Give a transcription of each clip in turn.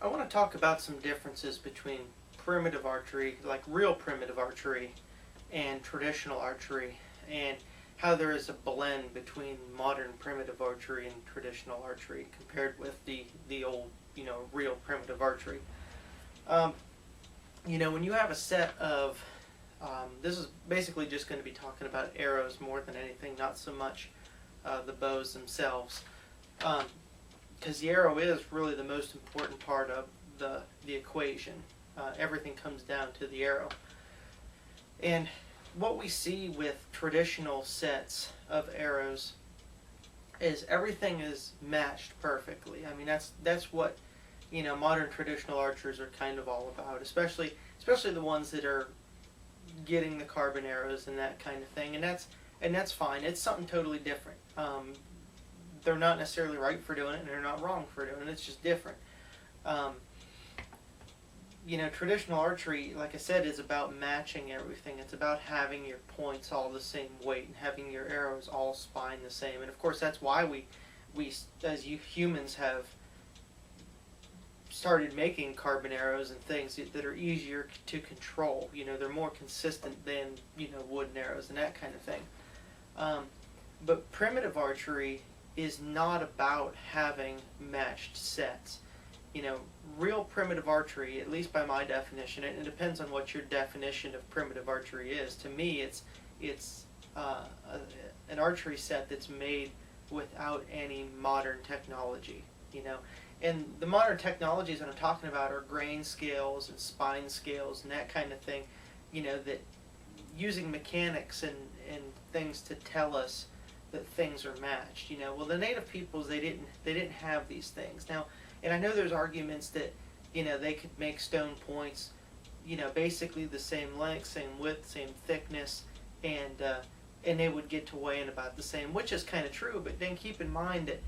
I want to talk about some differences between primitive archery, like real primitive archery, and traditional archery, and how there is a blend between modern primitive archery and traditional archery compared with the old, real primitive archery. Um, when you have a set of, this is basically just going to be talking about arrows more than anything, not so much the bows themselves. Because the arrow is really the most important part of the equation. Everything comes down to the arrow. And what we see with traditional sets of arrows is everything is matched perfectly. I mean, that's what modern traditional archers are kind of all about, especially the ones that are getting the carbon arrows and that kind of thing. And that's fine. It's something totally different. They're not necessarily right for doing it, and they're not wrong for doing it. It's just different. Um, Traditional archery, like I said, is about matching everything. It's about having your points all the same weight and having your arrows all spine the same. And of course, that's why we as humans have started making carbon arrows and things that are easier to control. They're more consistent than wooden arrows and that kind of thing. But primitive archery is not about having matched sets. Real primitive archery, at least by my definition, and it depends on what your definition of primitive archery is. To me, it's an archery set that's made without any modern technology. And the modern technologies that I'm talking about are grain scales and spine scales and that kind of thing. That using mechanics and things to tell us that things are matched. Well, the native peoples, they didn't have these things. Now, and I know there's arguments that they could make stone points basically the same length, same width, same thickness, and they would get to weigh in about the same, which is kind of true. But then keep in mind that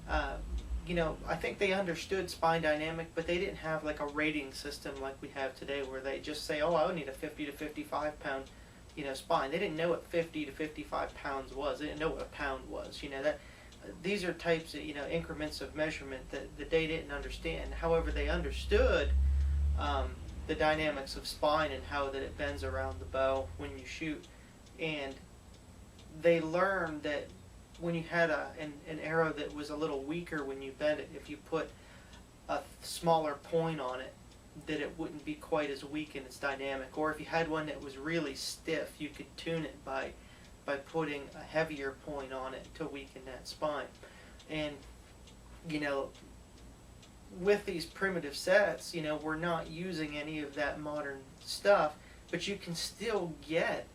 I think they understood spine dynamic, but they didn't have like a rating system like we have today, where they just say, oh, I would need a 50 to 55 pound spine. They didn't know what 50 to 55 pounds was. They didn't know what a pound was. These are types of increments of measurement that they didn't understand. However, they understood the dynamics of spine and how that it bends around the bow when you shoot, and they learned that when you had an arrow that was a little weaker when you bent it, if you put a smaller point on it, that it wouldn't be quite as weak in its dynamic. Or if you had one that was really stiff, you could tune it by putting a heavier point on it to weaken that spine. And with these primitive sets, we're not using any of that modern stuff, but you can still get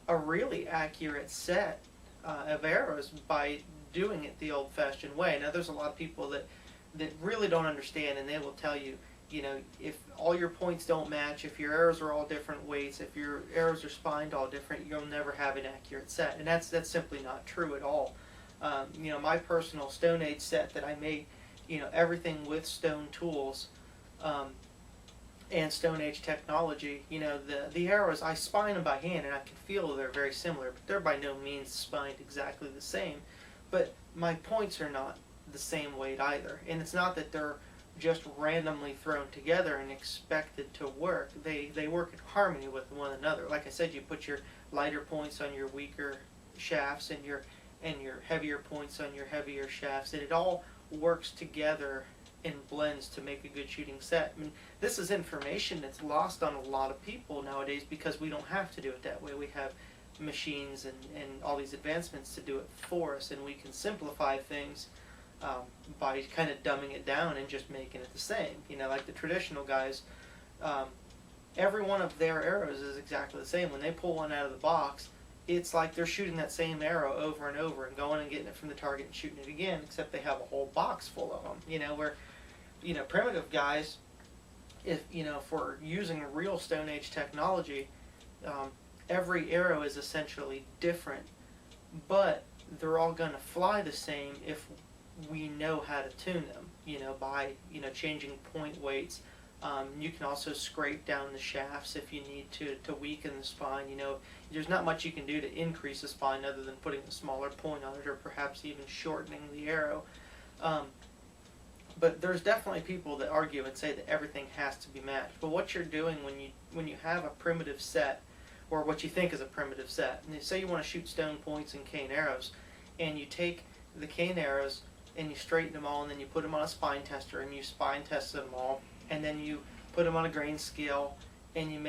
a really accurate set of arrows by doing it the old-fashioned way. Now, there's a lot of people that really don't understand, and they will tell you, if all your points don't match, if your arrows are all different weights, if your arrows are spined all different, you'll never have an accurate set. And that's simply not true at all. My personal Stone Age set that I made, everything with stone tools and Stone Age technology, the arrows, I spine them by hand, and I can feel they're very similar, but they're by no means spined exactly the same. But my points are not the same weight either. And it's not that they're just randomly thrown together and expected to work. They work in harmony with one another. Like I said, you put your lighter points on your weaker shafts and your heavier points on your heavier shafts, and it all works together and blends to make a good shooting set. I mean, this is information that's lost on a lot of people nowadays because we don't have to do it that way. We have machines and all these advancements to do it for us, and we can simplify things by kind of dumbing it down and just making it the same. Like the traditional guys, every one of their arrows is exactly the same. When they pull one out of the box, it's like they're shooting that same arrow over and over and going and getting it from the target and shooting it again, except they have a whole box full of them. Where primitive guys, if we're using real Stone Age technology, every arrow is essentially different, but they're all going to fly the same if we know how to tune them, by changing point weights. You can also scrape down the shafts if you need to weaken the spine. There's not much you can do to increase the spine other than putting a smaller point on it, or perhaps even shortening the arrow. But there's definitely people that argue and say that everything has to be matched. But what you're doing when you have a primitive set, or what you think is a primitive set, and you say you want to shoot stone points and cane arrows, and you take the cane arrows and you straighten them all, and then you put them on a spine tester and you spine test them all, and then you put them on a grain scale and you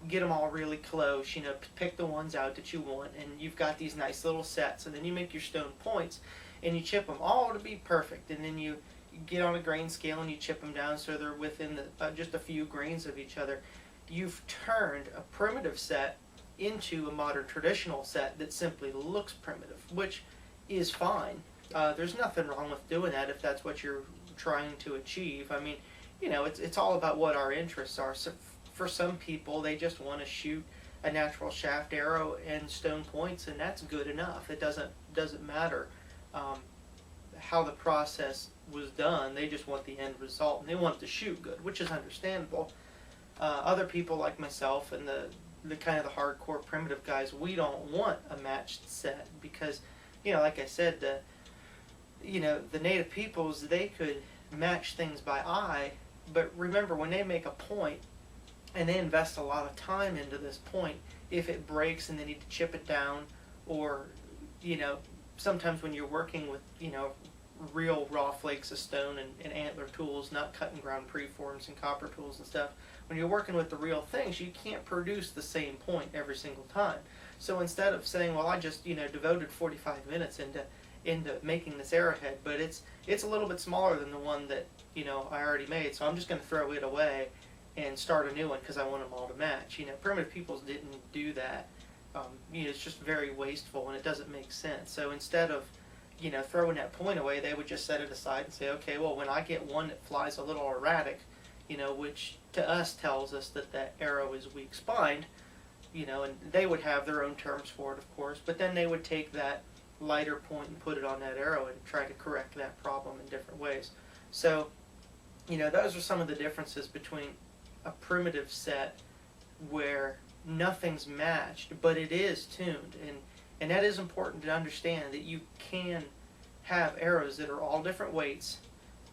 get them all really close, you know, pick the ones out that you want, and you've got these nice little sets, and then you make your stone points and you chip them all to be perfect, and then you get on a grain scale and you chip them down so they're within just a few grains of each other. You've turned a primitive set into a modern traditional set that simply looks primitive, which is fine. There's nothing wrong with doing that if that's what you're trying to achieve. I mean, you know, it's all about what our interests are. So for some people, they just want to shoot a natural shaft arrow and stone points, and that's good enough. It doesn't matter how the process was done. They just want the end result, and they want to shoot good, which is understandable. Other people like myself and the kind of the hardcore primitive guys, we don't want a matched set because, you know, like I said, the native peoples, they could match things by eye, but remember, when they make a point and they invest a lot of time into this point, if it breaks and they need to chip it down, or, you know, sometimes when you're working with, you know, real raw flakes of stone and antler tools, not cut and ground preforms and copper tools and stuff, when you're working with the real things, you can't produce the same point every single time. So instead of saying, well, I just, you know, devoted 45 minutes into making this arrowhead, but it's a little bit smaller than the one that, you know, I already made, so I'm just going to throw it away and start a new one because I want them all to match. You know, primitive peoples didn't do that. You know, it's just very wasteful and it doesn't make sense. So instead of, you know, throwing that point away, they would just set it aside and say, okay, well, when I get one that flies a little erratic, you know, which to us tells us that that arrow is weak spined, you know, and they would have their own terms for it, of course, but then they would take that lighter point and put it on that arrow and try to correct that problem in different ways. So, you know, those are some of the differences between a primitive set where nothing's matched, but it is tuned, and that is important to understand, that you can have arrows that are all different weights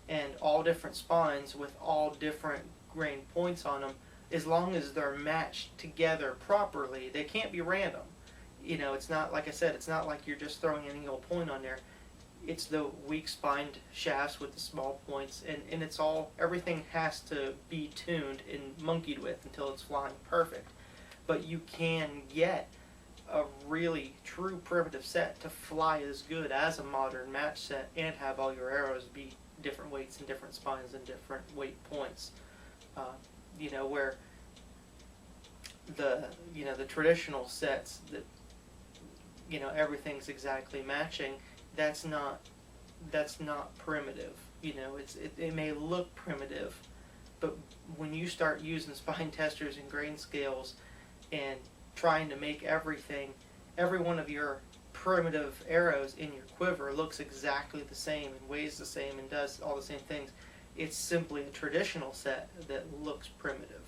and all different spines with all different grain points on them, as long as they're matched together properly. They can't be random. You know, it's not, like I said, it's not like you're just throwing any old point on there. It's the weak spined shafts with the small points, and it's all, everything has to be tuned and monkeyed with until it's flying perfect. But you can get a really true primitive set to fly as good as a modern match set and have all your arrows be different weights and different spines and different weight points. You know, where the traditional sets that, you know, everything's exactly matching, that's not primitive. You know, it may look primitive, but when you start using spine testers and grain scales and trying to make every one of your primitive arrows in your quiver looks exactly the same and weighs the same and does all the same things, it's simply a traditional set that looks primitive.